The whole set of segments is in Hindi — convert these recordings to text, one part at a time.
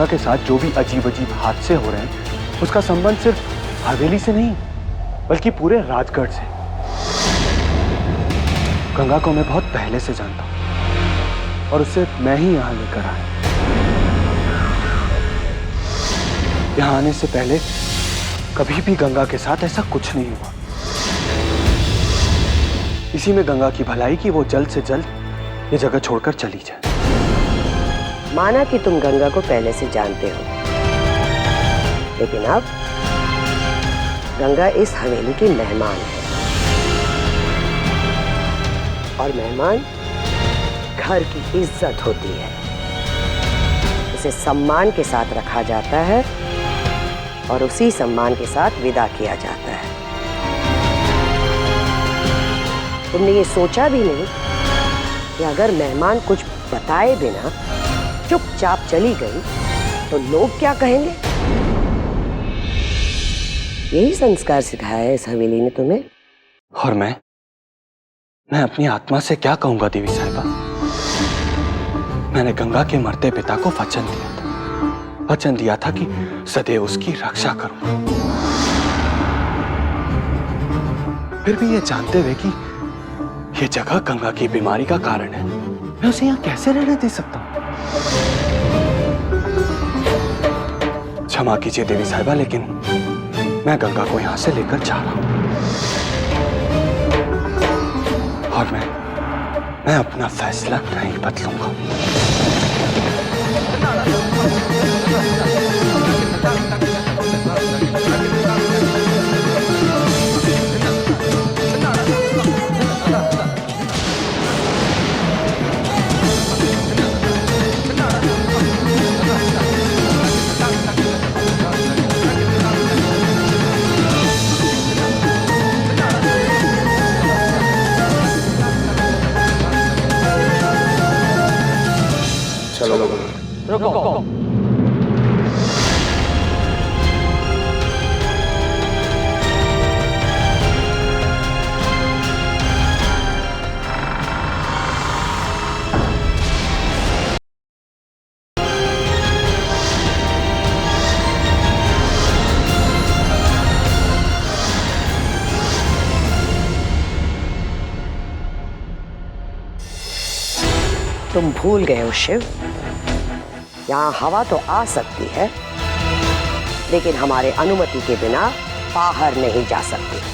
के साथ जो भी अजीब अजीब हादसे हो रहे हैं उसका संबंध सिर्फ हवेली से नहीं बल्कि पूरे राजगढ़ से। गंगा को मैं बहुत पहले से जानता हूं और उसे मैं ही यहां लेकर आया। यहां आने से पहले कभी भी गंगा के साथ ऐसा कुछ नहीं हुआ। इसी में गंगा की भलाई कि वो जल्द से जल्द ये जगह छोड़कर चली जाए। माना कि तुम गंगा को पहले से जानते हो, लेकिन अब गंगा इस हवेली की मेहमान है और मेहमान घर की इज्जत होती है। उसे सम्मान के साथ रखा जाता है और उसी सम्मान के साथ विदा किया जाता है। तुमने ये सोचा भी नहीं कि अगर मेहमान कुछ बताए बिना चुपचाप चली गई तो लोग क्या कहेंगे? यही संस्कार सिखाया है इस हवेली ने तुम्हें। और मैं अपनी आत्मा से क्या कहूंगा देवी साहिबा? मैंने गंगा के मरते पिता को वचन दिया था कि सदैव उसकी रक्षा करूंगा। फिर भी ये जानते हुए कि ये जगह गंगा की बीमारी का कारण है, मैं उसे यहाँ कैसे रहने दे सकता हूँ? क्षमा कीजिए देवी साहिबा, लेकिन मैं गंगा को यहां से लेकर जा रहा हूं और मैं अपना फैसला नहीं बदलूंगा। रुको। तुम भूल गए हो शिव, यहाँ हवा तो आ सकती है लेकिन हमारे अनुमति के बिना बाहर नहीं जा सकती।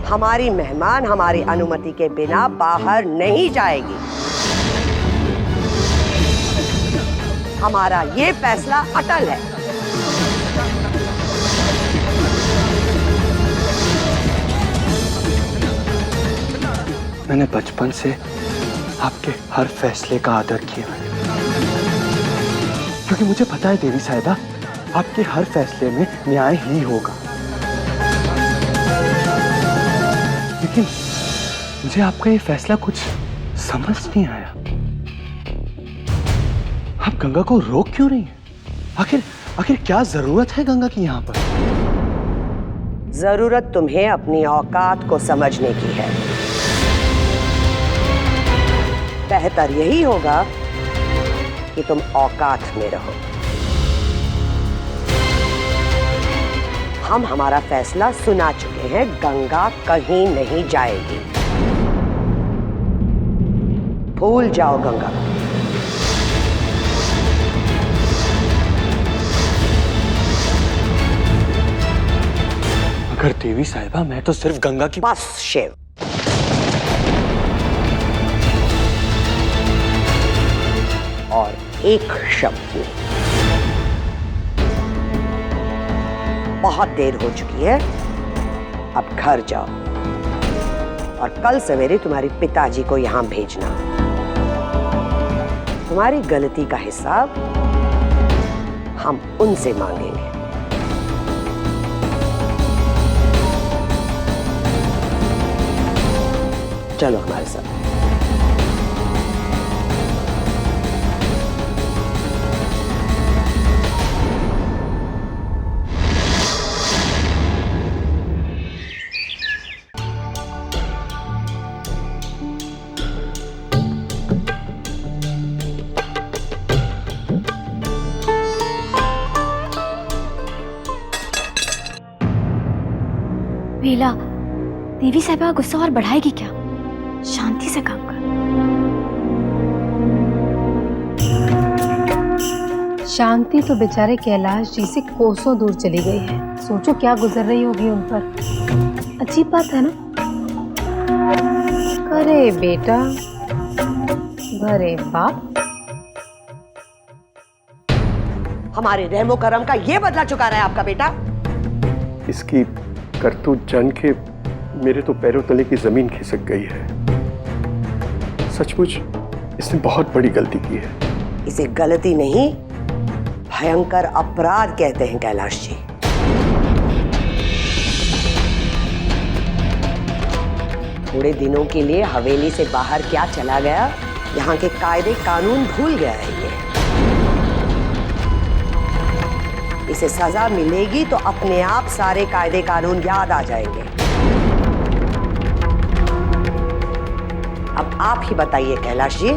हमारी मेहमान हमारी अनुमति के बिना बाहर नहीं जाएगी। हमारा ये फैसला अटल है। मैंने बचपन से आपके हर फैसले का आदर किया है, क्योंकि मुझे पता है देवी साहिबा, आपके हर फैसले में न्याय ही होगा। लेकिन मुझे आपका ये फैसला कुछ समझ नहीं आया। आप गंगा को रोक क्यों रही हैं? आखिर क्या जरूरत है गंगा की यहाँ पर? जरूरत तुम्हें अपनी औकात को समझने की है। बेहतर यही होगा कि तुम औकात में रहो। हम हमारा फैसला सुना चुके हैं, गंगा कहीं नहीं जाएगी। भूल जाओ गंगा को। मगर देवी साहिबा, मैं तो सिर्फ गंगा की... बस शिव, एक शब्द नहीं। बहुत देर हो चुकी है, अब घर जाओ और कल सवेरे तुम्हारे पिताजी को यहां भेजना। तुम्हारी गलती का हिसाब हम उनसे मांगेंगे। चलो हमारे साथ। बेला, देवी साहिबा गुस्सा और बढ़ाएगी क्या? शांति से काम कर। शांति तो बेचारे कैलाश जी से कोसों दूर चली गई है। सोचो क्या गुजर रही होगी उन पर। अजीब बात है ना। अरे बेटा, अरे बाप, हमारे रहमो करम का ये बदला चुका रहा है आपका बेटा। इसकी करतूत जान के मेरे तो पैरों तले की जमीन खिसक गई है। सचमुच इसने बहुत बड़ी गलती की है। इसे गलती नहीं, भयंकर अपराध कहते हैं कैलाश जी। थोड़े दिनों के लिए हवेली से बाहर क्या चला गया, यहाँ के कायदे कानून भूल गया है ये। इसे सजा मिलेगी तो अपने आप सारे कायदे कानून याद आ जाएंगे। अब आप ही बताइए कैलाश जी,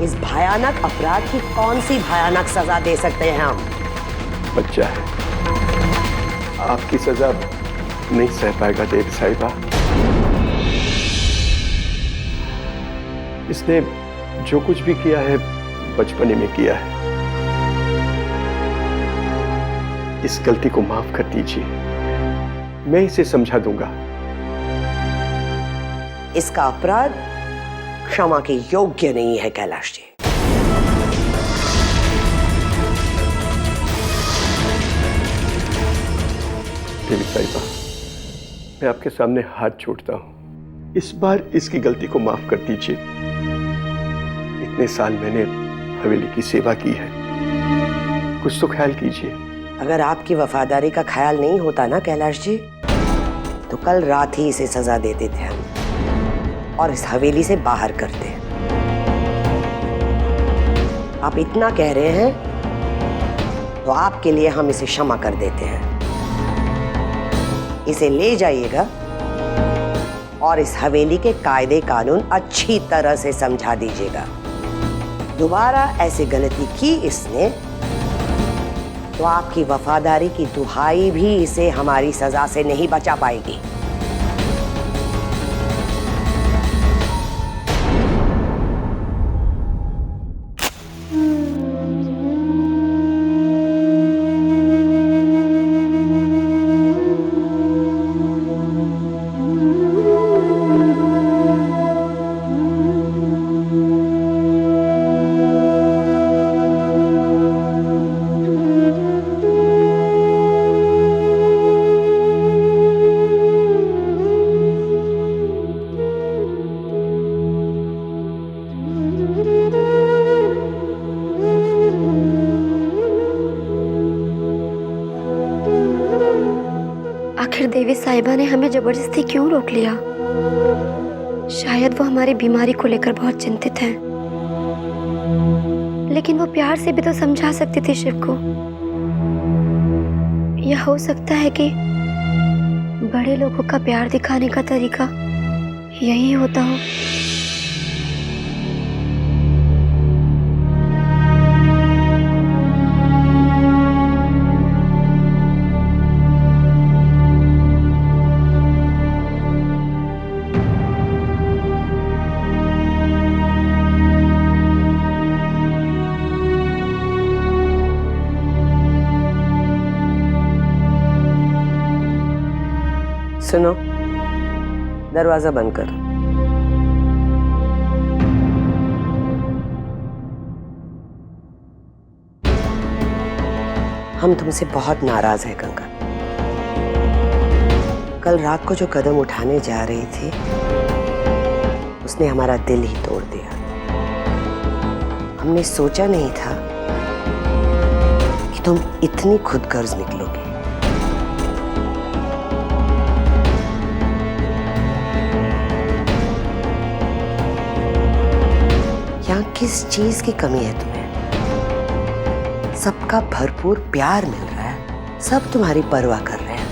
इस भयानक अपराध की कौन सी भयानक सजा दे सकते हैं हम? बच्चा है, आपकी सजा नहीं सह पाएगा देवी साहिबा। इसने जो कुछ भी किया है बचपने में किया है। इस गलती को माफ कर दीजिए, मैं इसे समझा दूंगा। इसका अपराध क्षमा के योग्य नहीं है कैलाश जी। देवी साहिबा, मैं आपके सामने हाथ जोड़ता हूं, इस बार इसकी गलती को माफ कर दीजिए। इतने साल मैंने हवेली की सेवा की है, कुछ तो ख्याल कीजिए। अगर आपकी वफादारी का ख्याल नहीं होता ना कैलाश जी, तो कल रात ही इसे सजा देते थे हम और इस हवेली से बाहर करते। आप इतना कह रहे हैं तो आपके लिए हम इसे क्षमा कर देते हैं। इसे ले जाइएगा और इस हवेली के कायदे कानून अच्छी तरह से समझा दीजिएगा। दोबारा ऐसी गलती की इसने तो आपकी वफादारी की दुहाई भी इसे हमारी सजा से नहीं बचा पाएगी। आखिर देवी साहिबा ने हमें जबरदस्ती क्यों रोक लिया? शायद वो हमारी बीमारी को लेकर बहुत चिंतित हैं। लेकिन वो प्यार से भी तो समझा सकती थी शिव को। यह हो सकता है कि बड़े लोगों का प्यार दिखाने का तरीका यही होता हो। सुनो, दरवाजा बंद कर। हम तुमसे बहुत नाराज हैं गंगा। कल रात को जो कदम उठाने जा रही थी उसने हमारा दिल ही तोड़ दिया। हमने सोचा नहीं था कि तुम इतनी खुदगर्ज निकलोगे। यहाँ किस चीज की कमी है तुम्हें? सबका भरपूर प्यार मिल रहा है, सब तुम्हारी परवाह कर रहे हैं।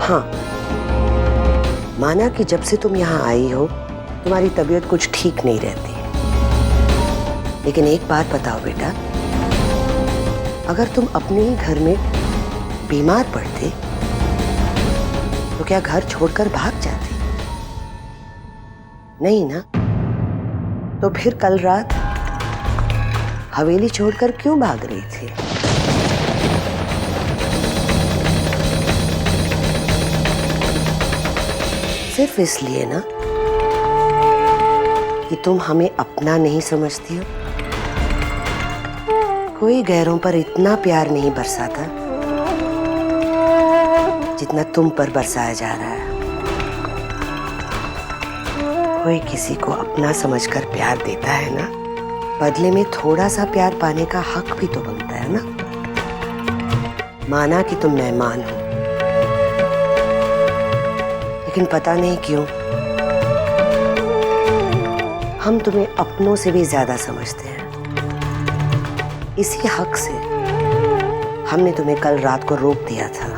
हाँ, माना कि जब से तुम यहाँ आई हो तुम्हारी तबीयत कुछ ठीक नहीं रहती, लेकिन एक बात बताओ बेटा, अगर तुम अपने ही घर में बीमार पड़ते तो क्या घर छोड़कर भाग जाते? नहीं ना? तो फिर कल रात हवेली छोड़कर क्यों भाग रही थी? सिर्फ इसलिए ना कि तुम हमें अपना नहीं समझती हो। कोई गैरों पर इतना प्यार नहीं बरसाता जितना तुम पर बरसाया जा रहा है। कोई किसी को अपना समझकर प्यार देता है ना, बदले में थोड़ा सा प्यार पाने का हक भी तो बनता है ना। माना कि तुम मेहमान हो, लेकिन पता नहीं क्यों हम तुम्हें अपनों से भी ज्यादा समझते हैं। इसी हक से हमने तुम्हें कल रात को रोक दिया था।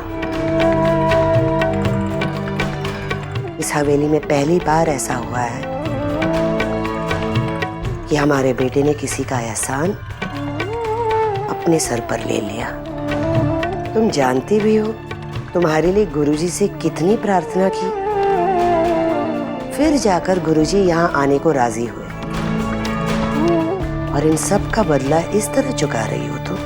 इस हवेली में पहली बार ऐसा हुआ है कि हमारे बेटे ने किसी का एहसान अपने सर पर ले लिया। तुम जानती भी हो तुम्हारे लिए गुरुजी से कितनी प्रार्थना की, फिर जाकर गुरुजी यहाँ आने को राजी हुए, और इन सब का बदला इस तरह चुका रही हो तुम।